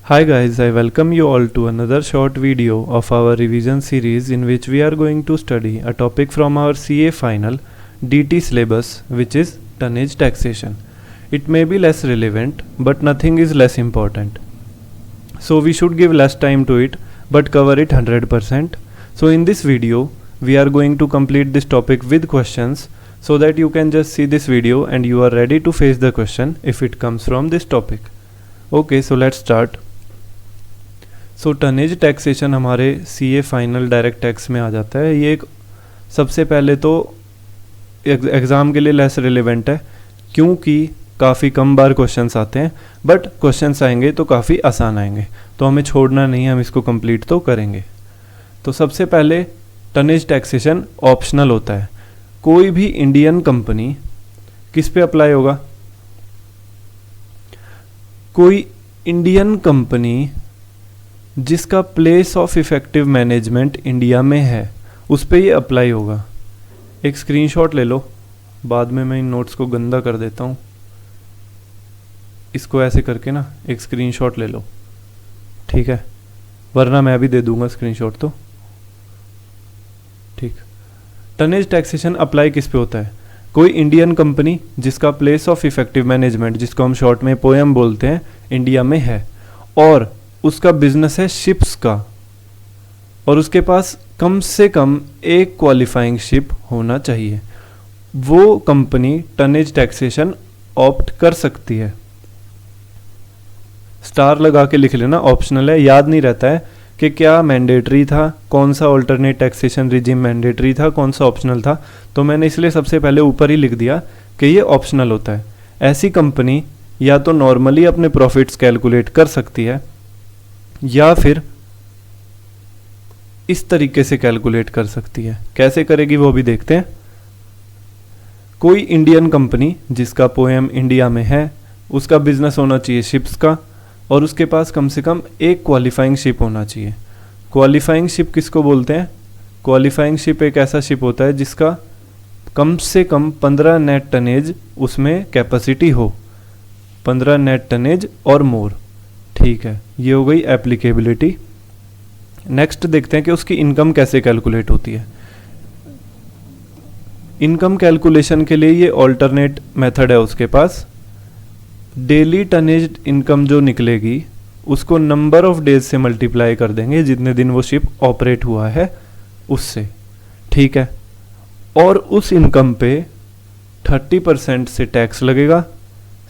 Hi guys, I welcome you all to another short video of our revision series in which we are going to study a topic from our CA final DT syllabus, which is tonnage taxation. It may be less relevant, but nothing is less important. So we should give less time to it but cover it 100%. So in this video we are going to complete this topic with questions so that you can just see this video and you are ready to face the question if it comes from this topic. Okay, so let's start. So tonnage taxation हमारे CA final direct tax में आ जाता है। ये एक सबसे पहले तो exam के लिए लेस रिलेवेंट है क्योंकि काफ़ी कम बार क्वेश्चंस आते हैं, बट क्वेश्चंस आएंगे तो काफ़ी आसान आएंगे, तो हमें छोड़ना नहीं है, हम इसको कंप्लीट तो करेंगे। तो सबसे पहले टनेज टैक्सेशन ऑप्शनल होता है। कोई भी इंडियन कंपनी किस पे अप्लाई होगा? कोई इंडियन कंपनी जिसका place of effective management India में है उस पे ये अप्लाई होगा। एक स्क्रीनशॉट ले लो, बाद में मैं इन नोट्स को गंदा कर देता हूँ। इसको ऐसे करके ना एक स्क्रीनशॉट ले लो, ठीक है, वरना मैं भी दे दूंगा स्क्रीनशॉट तो ठीक। टनेज टैक्सेशन अप्लाई किस पे होता है? कोई इंडियन कंपनी जिसका प्लेस ऑफ इफेक्टिव मैनेजमेंट, जिसको हम शॉर्ट में पोएम बोलते हैं, इंडिया में है और उसका बिजनेस है शिप्स का और उसके पास कम से कम एक क्वालिफाइंग शिप होना चाहिए, वो कंपनी टनेज टैक्सेशन ऑप्ट कर सकती है। स्टार लगा के लिख लेना, ऑप्शनल है, याद नहीं रहता है कि क्या मैंडेटरी था, कौन सा ऑल्टरनेट टैक्सेशन रिजिम मैंडेटरी था, कौन सा ऑप्शनल था, तो मैंने इसलिए सबसे पहले ऊपर ही लिख दिया कि ये ऑप्शनल होता है। ऐसी कंपनी या तो नॉर्मली अपने प्रॉफिट्स कैलकुलेट कर सकती है या फिर इस तरीके से कैलकुलेट कर सकती है। कैसे करेगी वो भी देखते हैं। कोई इंडियन कंपनी जिसका पोएम इंडिया में है, उसका बिजनेस होना चाहिए शिप्स का और उसके पास कम से कम एक क्वालिफाइंग शिप होना चाहिए। क्वालिफाइंग शिप किसको बोलते हैं? क्वालिफाइंग शिप एक ऐसा शिप होता है जिसका कम से कम 15 नेट टनेज उसमें कैपेसिटी हो, 15 नेट टनेज और मोर, ठीक है। ये हो गई एप्लीकेबिलिटी। नेक्स्ट देखते हैं कि उसकी इनकम कैसे कैलकुलेट होती है। इनकम कैलकुलेशन के लिए ये ऑल्टरनेट मेथड है उसके पास। डेली टनेज इनकम जो निकलेगी उसको नंबर ऑफ डेज से मल्टीप्लाई कर देंगे, जितने दिन वो शिप ऑपरेट हुआ है उससे, ठीक है। और उस इनकम पे 30% से टैक्स लगेगा,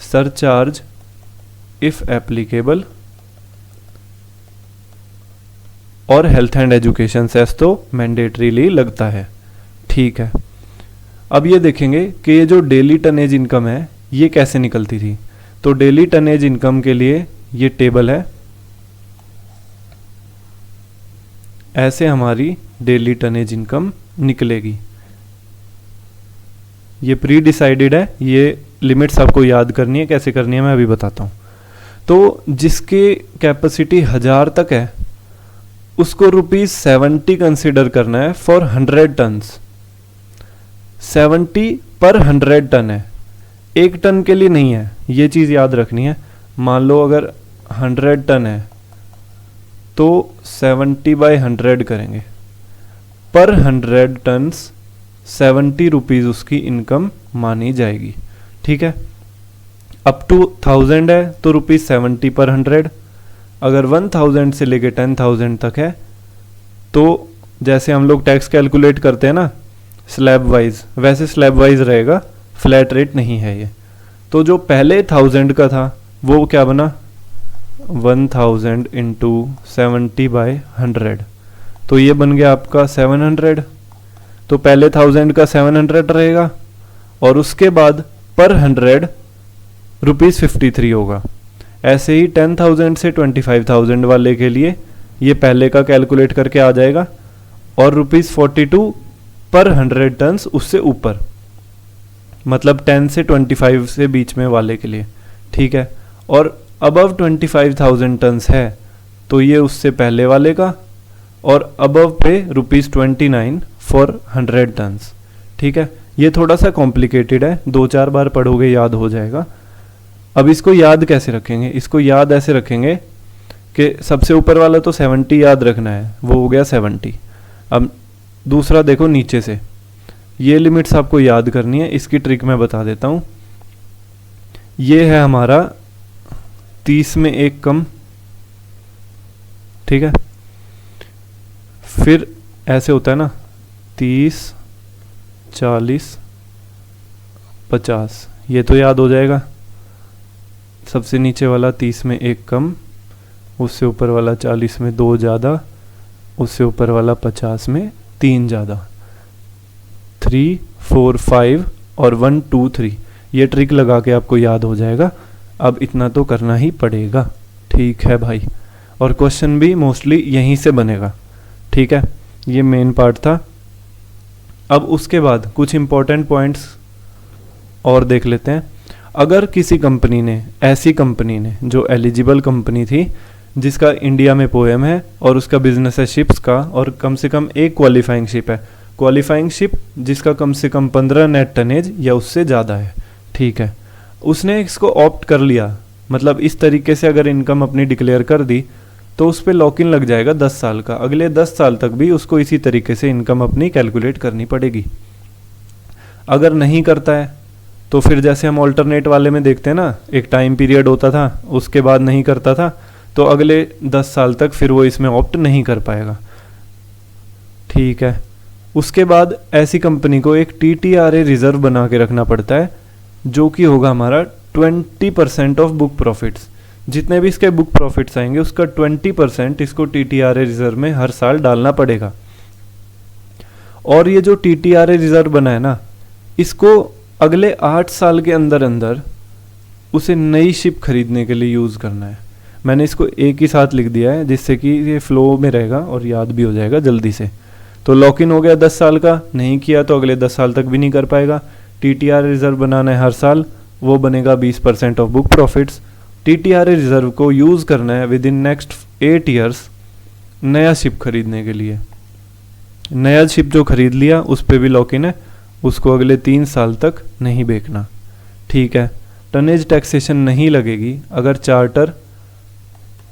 सरचार्ज इफ एप्लीकेबल, और हेल्थ एंड एजुकेशन सेस तो मैंडेटरीली लगता है, ठीक है। अब ये देखेंगे कि ये जो डेली टनेज इनकम है ये कैसे निकलती थी। तो डेली टनेज इनकम के लिए ये टेबल है, ऐसे हमारी डेली टनेज इनकम निकलेगी। ये प्री डिसाइडेड है, ये लिमिट्स आपको याद करनी है, कैसे करनी है मैं अभी बताता हूँ। तो जिसकी कैपेसिटी 1000 तक है उसको ₹70 कंसिडर करना है फॉर 100 टन्स। 70 पर 100 टन है, 1 टन के लिए नहीं है, ये चीज़ याद रखनी है। मान लो अगर 100 टन है तो 70/100 करेंगे, पर 100 टन्स 70 रुपीज़ उसकी इनकम मानी जाएगी, ठीक है। अप टू 1000 है तो ₹70 पर 100। अगर 1000 से लेके 10,000 तक है तो जैसे हम लोग टैक्स कैलकुलेट करते हैं ना स्लैब वाइज, वैसे स्लैब वाइज रहेगा, फ्लैट रेट नहीं है ये। तो जो पहले 1000 का था वो क्या बना? 1000 इंटू 70/100, तो ये बन गया आपका 700। तो पहले 1000 का 700 रहेगा और उसके बाद पर 100 ₹53 होगा। ऐसे ही 10,000 से 25,000 वाले के लिए ये पहले का कैलकुलेट करके आ जाएगा और ₹42 पर 100 टन्स उससे ऊपर, मतलब 10 से 25 से बीच में वाले के लिए, ठीक है। और अबव 25,000 टन्स है तो ये उससे पहले वाले का, और अबव पे ₹29 फॉर 100 टन्स, ठीक है। ये थोड़ा सा कॉम्प्लिकेटेड है, 2-4 बार पढ़ोगे याद हो जाएगा। अब इसको याद कैसे रखेंगे? इसको याद ऐसे रखेंगे कि सबसे ऊपर वाला तो 70 याद रखना है, वो हो गया 70। अब दूसरा देखो नीचे से, ये लिमिट्स आपको याद करनी है, इसकी ट्रिक मैं बता देता हूँ। ये है हमारा 30 में एक कम, ठीक है। फिर ऐसे होता है ना 30, 40, 50, ये तो याद हो जाएगा। सबसे नीचे वाला 30 में एक कम, उससे ऊपर वाला 40 में 2 ज़्यादा, उससे ऊपर वाला 50 में 3 ज़्यादा, 3, 4, 5 और 1, 2, 3। ये ट्रिक लगा के आपको याद हो जाएगा। अब इतना तो करना ही पड़ेगा, ठीक है भाई। और क्वेश्चन भी मोस्टली यहीं से बनेगा, ठीक है। ये मेन पार्ट था। अब उसके बाद कुछ इंपॉर्टेंट पॉइंट्स और देख लेते हैं। अगर किसी कंपनी ने, ऐसी कंपनी ने जो एलिजिबल कंपनी थी, जिसका इंडिया में पोएम है और उसका बिजनेस है शिप्स का, और कम से कम एक क्वालिफाइंग शिप है, क्वालिफाइंग शिप जिसका कम से कम 15 नेट टनेज या उससे ज़्यादा है, ठीक है। उसने इसको ऑप्ट कर लिया, मतलब इस तरीके से अगर इनकम अपनी डिक्लेयर कर दी तो उस पर लॉक इन लग जाएगा 10 साल का। अगले 10 साल तक भी उसको इसी तरीके से इनकम अपनी कैलकुलेट करनी पड़ेगी। अगर नहीं करता है तो फिर जैसे हम ऑल्टरनेट वाले में देखते हैं ना, एक टाइम पीरियड होता था, उसके बाद नहीं करता था, तो अगले 10 साल तक फिर वो इसमें ऑप्ट नहीं कर पाएगा, ठीक है। उसके बाद ऐसी कंपनी को एक TTRA रिजर्व बना के रखना पड़ता है, जो कि होगा हमारा 20% ऑफ बुक प्रॉफिट्स। जितने भी इसके बुक प्रॉफिट्स आएंगे उसका 20% इसको TTRA रिजर्व में हर साल डालना पड़ेगा। और ये जो TTRA रिजर्व बना है ना, इसको अगले 8 साल के अंदर अंदर उसे नई शिप खरीदने के लिए यूज़ करना है। मैंने इसको एक ही साथ लिख दिया है जिससे कि ये फ्लो में रहेगा और याद भी हो जाएगा जल्दी से। तो लॉक इन हो गया 10 साल का, नहीं किया तो अगले 10 साल तक भी नहीं कर पाएगा। TTRA रिजर्व बनाना है हर साल, वो बनेगा 20% of book profits. TTRA reserve को यूज़ करना है विद इन नेक्स्ट 8 ईयर्स नया शिप खरीदने के लिए। नया शिप जो खरीद लिया उस पर भी लॉक इन है, उसको अगले 3 साल तक नहीं बेचना, ठीक है। टनेज टैक्सेशन नहीं लगेगी अगर charter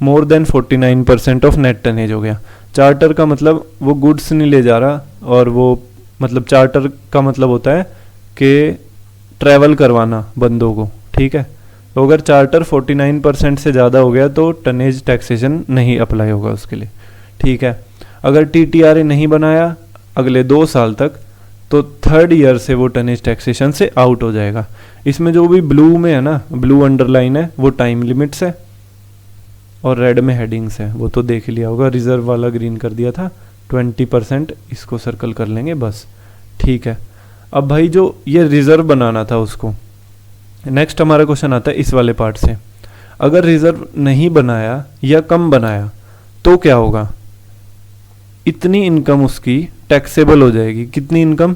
more than 49% of net tonnage हो गया। चार्टर का मतलब वो गुड्स नहीं ले जा रहा, और वो मतलब चार्टर का मतलब होता है कि ट्रैवल करवाना बंदों को, ठीक है। तो अगर चार्टर 49% से ज़्यादा हो गया तो टनेज टैक्सेशन नहीं अप्लाई होगा उसके लिए, ठीक है। अगर TTRA नहीं बनाया अगले 2 साल तक तो 3rd ईयर से वो टनेज टैक्सेशन से आउट हो जाएगा। इसमें जो भी ब्लू में है ना, ब्लू अंडरलाइन है, वो टाइम लिमिट्स है, और रेड में हेडिंग्स है, वो तो देख लिया होगा। रिजर्व वाला ग्रीन कर दिया था, 20% इसको सर्कल कर लेंगे बस, ठीक है। अब भाई जो ये रिजर्व बनाना था उसको, नेक्स्ट हमारा क्वेश्चन आता है इस वाले पार्ट से। अगर रिजर्व नहीं बनाया या कम बनाया तो क्या होगा? इतनी इनकम उसकी टैक्सेबल हो जाएगी। कितनी इनकम?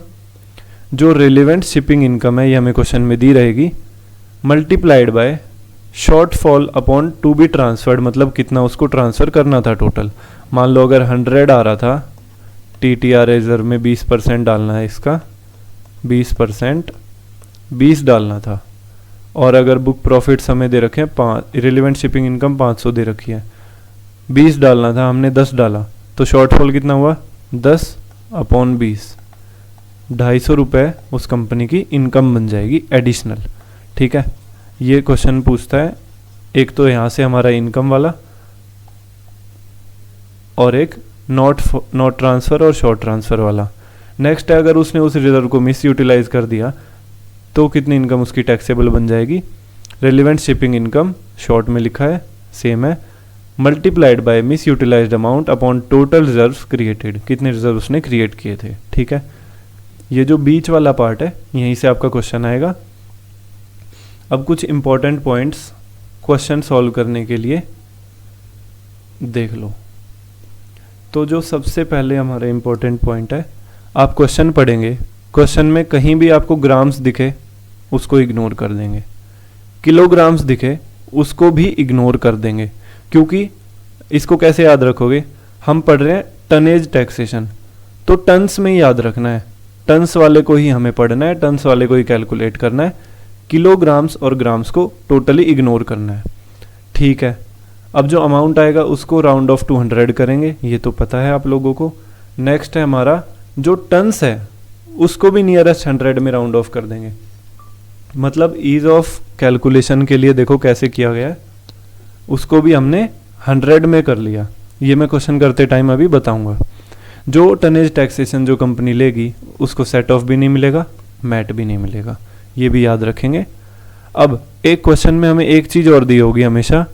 जो रिलेवेंट शिपिंग इनकम है, ये हमें क्वेश्चन में दी रहेगी, multiplied by shortfall upon to be transferred, मतलब कितना उसको ट्रांसफ़र करना था टोटल। मान लो अगर 100 आ रहा था, TTRA रिजर्व में 20% डालना है, इसका 20% 20 डालना था, और अगर बुक प्रॉफिट्स हमें दे रखे हैं 5, रिलेवेंट शिपिंग इनकम 500 दे रखी है, 20 डालना था, हमने 10 डाला, तो शॉर्टफॉल कितना हुआ? 10 अपॉन 20, 250 रुपये उस कंपनी की इनकम बन जाएगी एडिशनल, ठीक है। ये क्वेश्चन पूछता है, एक तो यहाँ से हमारा इनकम वाला, और एक नॉट ट्रांसफ़र और शॉर्ट ट्रांसफ़र वाला। नेक्स्ट है, अगर उसने उस रिजर्व को मिस यूटिलाइज कर दिया तो कितनी इनकम उसकी टैक्सेबल बन जाएगी? रेलिवेंट शिपिंग इनकम शॉर्ट में लिखा है, सेम है, multiplied by mis utilized amount upon total reserves created, कितने रिजर्व उसने क्रिएट किए थे, ठीक है। ये जो बीच वाला पार्ट है, यहीं से आपका क्वेश्चन आएगा। अब कुछ इंपॉर्टेंट पॉइंट्स क्वेश्चन सॉल्व करने के लिए देख लो। तो जो सबसे पहले हमारा इंपॉर्टेंट पॉइंट है, आप क्वेश्चन पढ़ेंगे, क्वेश्चन में कहीं भी आपको ग्राम्स दिखे उसको इग्नोर कर देंगे, किलोग्राम्स दिखे उसको भी इग्नोर कर देंगे, क्योंकि इसको कैसे याद रखोगे? हम पढ़ रहे हैं टनेज टैक्सेशन, तो टन्स में याद रखना है, टन्स वाले को ही हमें पढ़ना है, टन्स वाले को ही कैलकुलेट करना है, किलोग्राम्स और ग्राम्स को टोटली इग्नोर करना है, ठीक है। अब जो अमाउंट आएगा उसको राउंड ऑफ टू 100 करेंगे, ये तो पता है आप लोगों को। नेक्स्ट है हमारा जो टन्स है उसको भी नियरेस्ट 100 में राउंड ऑफ कर देंगे। मतलब ईज ऑफ कैलकुलेशन के लिए देखो कैसे किया गया है, उसको भी हमने 100 में कर लिया। ये मैं क्वेश्चन करते टाइम अभी बताऊंगा। जो टनेज टैक्सेशन जो कंपनी लेगी उसको सेट ऑफ भी नहीं मिलेगा, मैट भी नहीं मिलेगा, ये भी याद रखेंगे। अब एक क्वेश्चन में हमें एक चीज़ और दी होगी हमेशा,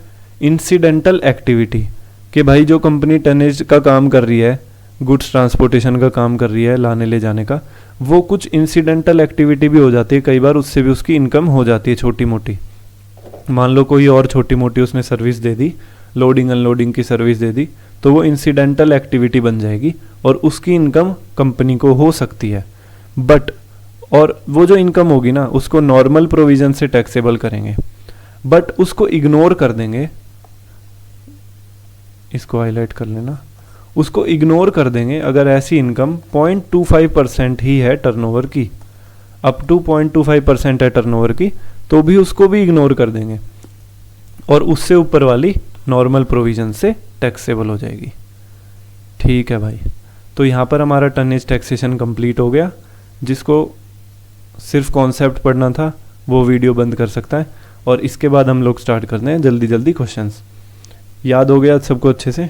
इंसिडेंटल एक्टिविटी, कि भाई जो कंपनी टनेज का काम कर रही है, गुड्स ट्रांसपोर्टेशन का काम कर रही है, लाने ले जाने का, वो कुछ इंसिडेंटल एक्टिविटी भी हो जाती है कई बार, उससे भी उसकी इनकम हो जाती है छोटी मोटी। मान लो कोई और छोटी मोटी उसने सर्विस दे दी, लोडिंग अनलोडिंग की सर्विस दे दी, तो वो इंसिडेंटल एक्टिविटी बन जाएगी और उसकी इनकम कंपनी को हो सकती है। बट और वो जो इनकम होगी ना उसको नॉर्मल प्रोविजन से टैक्सेबल करेंगे, बट उसको इग्नोर कर देंगे, इसको हाईलाइट कर लेना, उसको इग्नोर कर देंगे अगर ऐसी इनकम 0.25% ही है टर्नओवर की, अप टू 0.25% है टर्नओवर की, तो भी उसको भी इग्नोर कर देंगे और उससे ऊपर वाली नॉर्मल प्रोविजन से टैक्सेबल हो जाएगी। ठीक है भाई, तो यहाँ पर हमारा टनेज टैक्सेशन कंप्लीट हो गया। जिसको सिर्फ कॉन्सेप्ट पढ़ना था वो वीडियो बंद कर सकता है, और इसके बाद हम लोग स्टार्ट करते हैं जल्दी जल्दी क्वेश्चंस। याद हो गया सबको अच्छे से?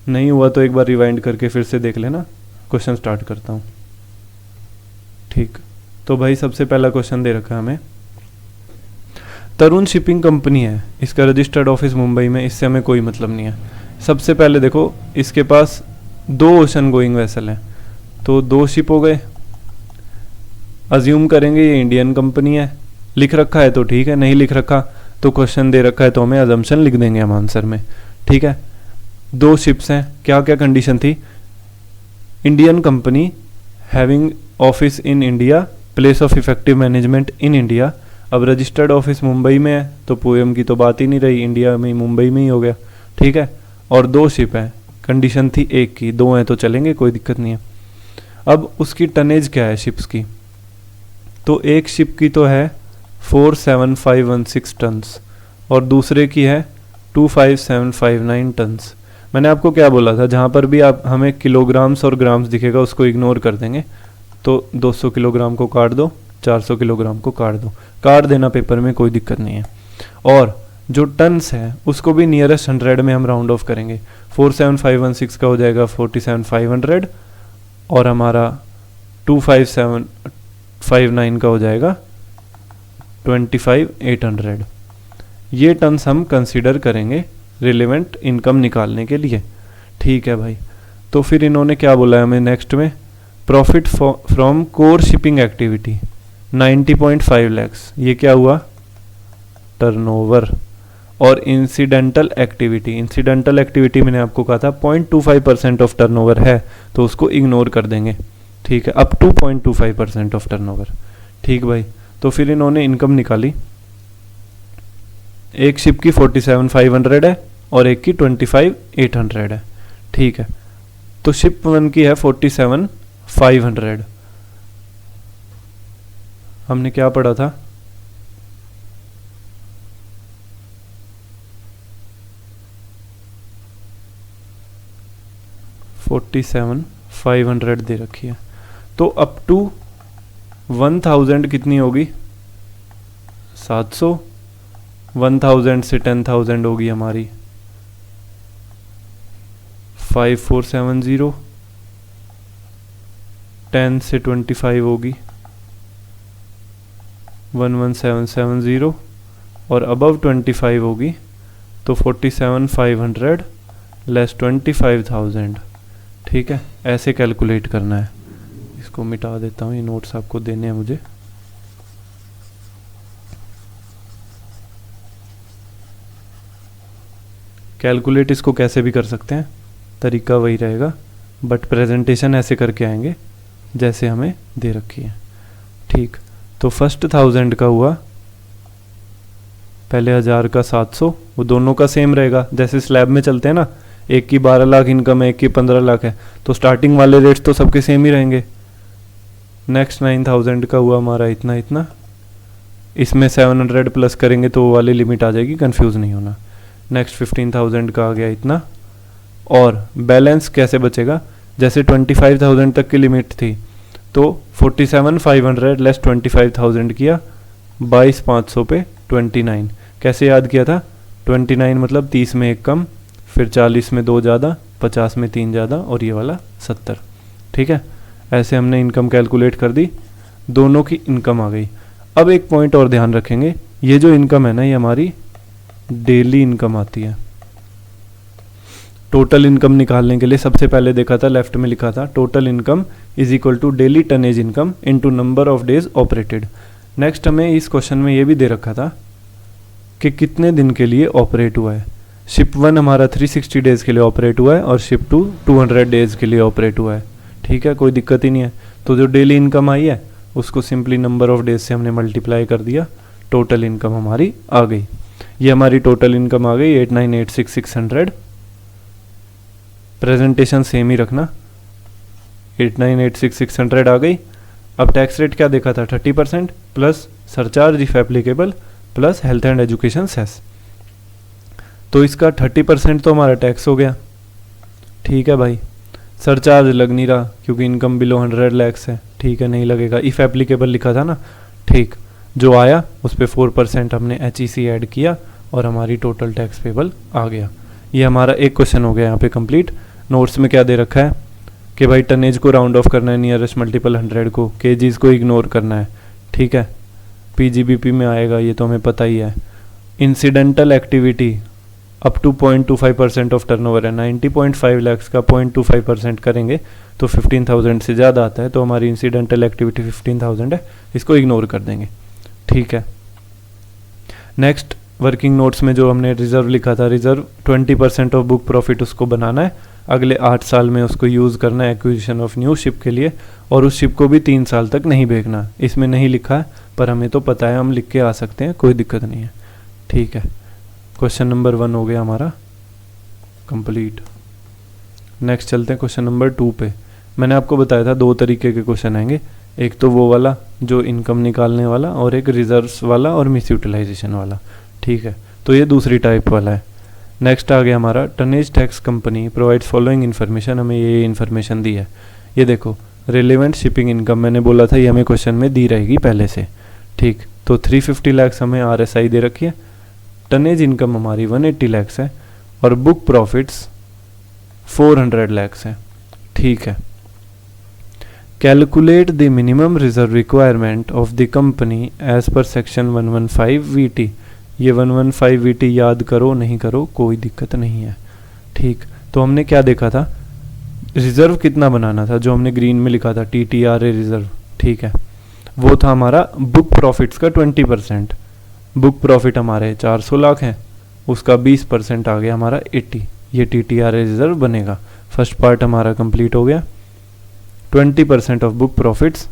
नहीं हुआ तो एक बार रिवाइंड करके फिर से देख लेना। क्वेश्चन स्टार्ट करता हूँ। ठीक, तो भाई सबसे पहला क्वेश्चन दे रखा है हमें, तरुण शिपिंग कंपनी है, इसका रजिस्टर्ड ऑफिस मुंबई में, इससे हमें कोई मतलब नहीं है। सबसे पहले देखो इसके पास 2 ओशन गोइंग वेसल हैं, तो 2 शिप हो गए। अज्यूम करेंगे ये इंडियन कंपनी है, लिख रखा है तो ठीक है, नहीं लिख रखा तो क्वेश्चन दे रखा है तो हमें अजम्पशन लिख देंगे हम आंसर में। ठीक है, 2 शिप्स हैं, क्या क्या कंडीशन थी? Indian company having office in India, place of effective management in India. अब रजिस्टर्ड ऑफिस मुंबई में है तो पोएम की तो बात ही नहीं रही, इंडिया में मुंबई में ही हो गया। ठीक है, और 2 शिप हैं, कंडीशन थी 1 की, 2 हैं तो चलेंगे, कोई दिक्कत नहीं है। अब उसकी टनेज क्या है शिप्स की? तो एक शिप की तो है 47516 टन्स और दूसरे की है 25759 टन्स। मैंने आपको क्या बोला था, जहाँ पर भी आप हमें किलोग्राम्स और ग्राम्स दिखेगा उसको इग्नोर कर देंगे। तो 200 किलोग्राम को काट दो, 400 किलोग्राम को काट दो, काट देना पेपर में, कोई दिक्कत नहीं है। और जो टन्स है उसको भी नियरेस्ट 100 में हम राउंड ऑफ करेंगे। 47516 का हो जाएगा 47500 और हमारा 25759 का हो जाएगा 25800। ये टन्स हम कंसीडर करेंगे रिलेवेंट इनकम निकालने के लिए। ठीक है भाई, तो फिर इन्होंने क्या बोला है हमें नेक्स्ट में, profit from core shipping activity 90.5 lakhs, ये क्या हुआ? टर्नओवर। और इंसिडेंटल एक्टिविटी, इंसिडेंटल एक्टिविटी मैंने आपको कहा था 0.25% ऑफ टर्नओवर है तो उसको इग्नोर कर देंगे। ठीक है, अप टू 0.25% ऑफ टर्नओवर। ठीक भाई, तो फिर इन्होंने इनकम निकाली, एक शिप की 47,500 है और एक की 25,800 है। ठीक है, तो शिप 1 की है 47,500। हमने क्या पढ़ा था? $47,500 दे रखी है, तो अप टू 1000 कितनी होगी? 700। 1000 से 10,000 होगी हमारी 5470। 10 से 25 होगी 11770 और अबव 25 होगी तो 47,500 लेस 25,000। ठीक है, ऐसे कैलकुलेट करना है। इसको मिटा देता हूँ, ये नोट्स आपको देने हैं मुझे। कैलकुलेट इसको कैसे भी कर सकते हैं, तरीका वही रहेगा, बट प्रेजेंटेशन ऐसे करके आएंगे जैसे हमें दे रखी है। ठीक, तो फर्स्ट 1000 का हुआ, पहले 1000 का 700, वो दोनों का सेम रहेगा, जैसे स्लैब में चलते हैं ना, एक की 12 लाख इनकम है, एक की 15 लाख है, तो स्टार्टिंग वाले रेट्स तो सबके सेम ही रहेंगे। नेक्स्ट 9000 का हुआ हमारा इतना इतना, इसमें 700 प्लस करेंगे तो वो वाली लिमिट आ जाएगी, कंफ्यूज नहीं होना। नेक्स्ट 15,000 का आ गया इतना, और बैलेंस कैसे बचेगा, जैसे 25,000 तक की लिमिट थी तो 47,500 लेस 25,000 किया, 22,500 पे 29। कैसे याद किया था, 29 मतलब 30 में एक कम, फिर 40 में 2 ज़्यादा, 50 में 3 ज़्यादा, और ये वाला 70। ठीक है, ऐसे हमने इनकम कैलकुलेट कर दी, दोनों की इनकम आ गई। अब एक पॉइंट और ध्यान रखेंगे, ये जो इनकम है ना, ये हमारी डेली इनकम आती है। टोटल इनकम निकालने के लिए सबसे पहले देखा था, लेफ्ट में लिखा था total income is equal to daily tonnage income into number of days operated. Next हमें इस क्वेश्चन में ये भी दे रखा था कि कितने दिन के लिए ऑपरेट हुआ है। शिप 1 हमारा 360 डेज के लिए ऑपरेट हुआ है और शिप 2 200 डेज के लिए ऑपरेट हुआ है। ठीक है, कोई दिक्कत ही नहीं है। तो जो डेली इनकम आई है उसको सिंपली नंबर ऑफ डेज से हमने मल्टीप्लाई कर दिया, टोटल इनकम हमारी आ गई। ये हमारी टोटल इनकम आ गई 89,86,600। प्रेजेंटेशन सेम ही रखना, 89,86,600 आ गई। अब टैक्स रेट क्या देखा था, 30% plus surcharge if applicable plus health and education cess. तो इसका 30% तो हमारा टैक्स हो गया। ठीक है भाई, सरचार्ज लग नहीं रहा क्योंकि इनकम बिलो 100 लैक्स है। ठीक है, नहीं लगेगा, इफ एप्लीकेबल लिखा था ना। ठीक, जो आया उस पर 4% हमने HEC ऐड किया और हमारी टोटल टैक्स पेबल आ गया। ये हमारा एक क्वेश्चन हो गया यहाँ पे कंप्लीट। नोट्स में क्या दे रखा है कि भाई टनेज को राउंड ऑफ करना है, नियरेस्ट मल्टीपल 100 को, केजीज को इग्नोर करना है। ठीक है, PGBP में आएगा, ये तो हमें पता ही है। Incidental activity up to 0.25% of turnover है, 90.5 लाख का 0.25% करेंगे तो 15,000 से ज़्यादा आता है, तो हमारी इंसिडेंटल एक्टिविटी 15,000 है, इसको इग्नोर कर देंगे। ठीक है, नेक्स्ट वर्किंग नोट्स में जो हमने रिजर्व लिखा था, रिजर्व 20% ऑफ बुक प्रॉफिट उसको बनाना है, अगले 8 साल में उसको यूज़ करना है एक्विजिशन ऑफ न्यू शिप के लिए, और उस शिप को भी 3 साल तक नहीं बेचना। इसमें नहीं लिखा है पर हमें तो पता है, हम लिख के आ सकते हैं, कोई दिक्कत नहीं है। ठीक है, क्वेश्चन नंबर 1 हो गया हमारा कंप्लीट। नेक्स्ट चलते हैं क्वेश्चन नंबर 2 पे। मैंने आपको बताया था 2 तरीके के क्वेश्चन आएंगे, एक तो वो वाला जो इनकम निकालने वाला, और एक रिजर्व्स वाला और मिस यूटिलाइजेशन वाला। ठीक है, तो ये दूसरी टाइप वाला है। नेक्स्ट आ गया हमारा tonnage tax company provides following information, हमें ये इन्फॉर्मेशन दी है। ये देखो रिलेवेंट शिपिंग इनकम, मैंने बोला था ये हमें क्वेश्चन में दी रहेगी पहले से। ठीक, तो 350 लाख हमें RSI दे रखी है, टनेज इनकम हमारी 180 लाख है, और बुक प्रॉफिट्स 400 लाख है। ठीक है, calculate the minimum reserve requirement of the company as per section 115 VT। ये 115 VT याद करो नहीं करो कोई दिक्कत नहीं है। ठीक, तो हमने क्या देखा था, रिजर्व कितना बनाना था, जो हमने ग्रीन में लिखा था TTRA रिजर्व। ठीक है, वो था हमारा बुक प्रॉफिट्स का 20%। बुक प्रॉफिट हमारे 400 लाख हैं, उसका 20% आ गया हमारा 80, ये TTRA रिजर्व बनेगा। फर्स्ट पार्ट हमारा कंप्लीट हो गया। 20% ऑफ बुक प्रॉफिट्स,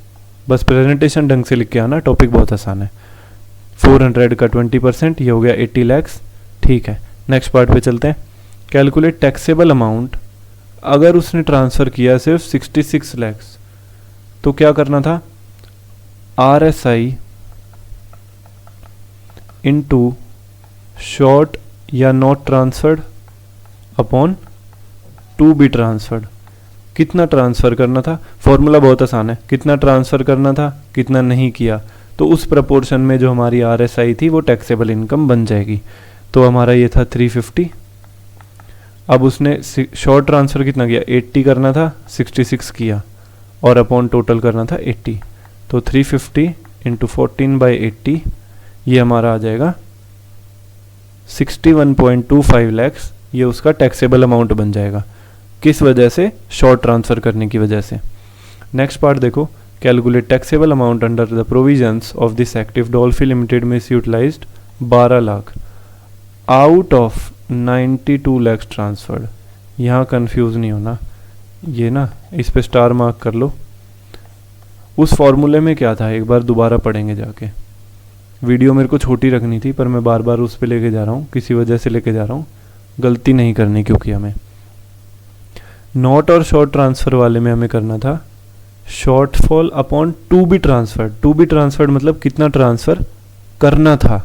बस प्रेजेंटेशन ढंग से लिख के आना, टॉपिक बहुत आसान है। 400 का 20%, ये हो गया 80 लैक्स। ठीक है, नेक्स्ट पार्ट पे चलते हैं। कैलकुलेट टैक्सेबल अमाउंट, अगर उसने ट्रांसफ़र किया सिर्फ 66 लैक्स तो क्या करना था, RSI इनटू शॉर्ट या not transferred upon to be transferred. कितना ट्रांसफ़र करना था, फॉर्मूला बहुत आसान है, कितना ट्रांसफ़र करना था कितना नहीं किया, तो उस प्रपोर्शन में जो हमारी RSI थी वो टैक्सेबल इनकम बन जाएगी। तो हमारा ये था 350। अब उसने शॉर्ट ट्रांसफ़र कितना किया, 80 करना था, 66 किया, और अपॉन टोटल करना था 80। तो 350 इंटू 14/80, ये हमारा आ जाएगा 61.25 लैक्स। ये उसका टैक्सेबल अमाउंट बन जाएगा, किस वजह से, शॉर्ट ट्रांसफ़र करने की वजह से। नेक्स्ट पार्ट देखो, calculate taxable amount under the provisions of this act if Dolphin limited misutilised 12 lakh out of 92 lakhs transferred. यहाँ कंफ्यूज नहीं होना, ये ना इस पे स्टार मार्क कर लो। उस फॉर्मूले में क्या था, एक बार दोबारा पढ़ेंगे जाके। वीडियो मेरे को छोटी रखनी थी पर मैं बार बार उस पे लेके जा रहा हूँ, किसी वजह से लेके जा रहा हूँ, गलती नहीं करनी क्योंकि हमें नॉट और शॉर्ट ट्रांसफ़र वाले में हमें करना था shortfall upon to be transferred. To be transferred मतलब कितना ट्रांसफ़र करना था।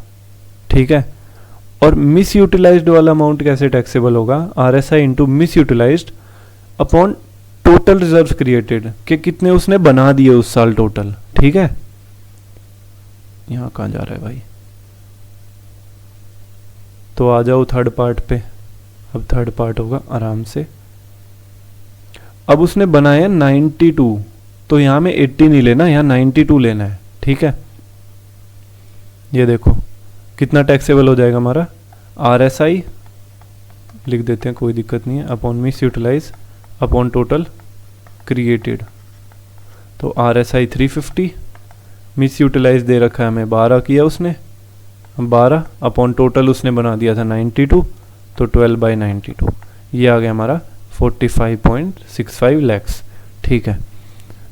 ठीक है, और मिस यूटिलाइज्ड वाला अमाउंट कैसे टैक्सेबल होगा, RSI into misutilised upon total reserve created, कि कितने उसने बना दिए उस साल टोटल। ठीक है, यहाँ कहाँ जा रहा है भाई, तो आ जाओ थर्ड पार्ट पे। अब थर्ड पार्ट होगा आराम से। अब उसने बनाया 92, तो यहाँ में 80 नहीं लेना, यहाँ 92 लेना है। ठीक है, ये देखो कितना टैक्सेबल हो जाएगा हमारा, RSI लिख देते हैं, कोई दिक्कत नहीं है, upon misutilise upon total created. तो RSI 350, मिस यूटिलाइज दे रखा है हमें 12 किया उसने, 12 अपॉन टोटल उसने बना दिया था 92, तो 12/92, ये आ गया हमारा 45.65 लैक्स। ठीक है,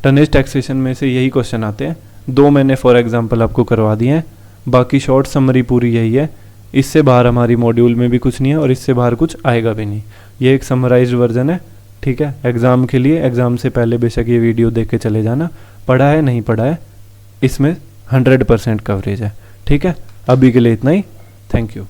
टनेज टैक्सेशन में से यही क्वेश्चन आते हैं। 2 मैंने फॉर एग्जांपल आपको करवा दिए हैं, बाकी शॉर्ट समरी पूरी यही है। इससे बाहर हमारी मॉड्यूल में भी कुछ नहीं है और इससे बाहर कुछ आएगा भी नहीं। ये एक समराइज्ड वर्जन है। ठीक है, एग्ज़ाम के लिए, एग्ज़ाम से पहले बेशक ये वीडियो देख के चले जाना, पढ़ा है नहीं पढ़ा है, इसमें 100% कवरेज है। ठीक है, अभी के लिए इतना ही, थैंक यू।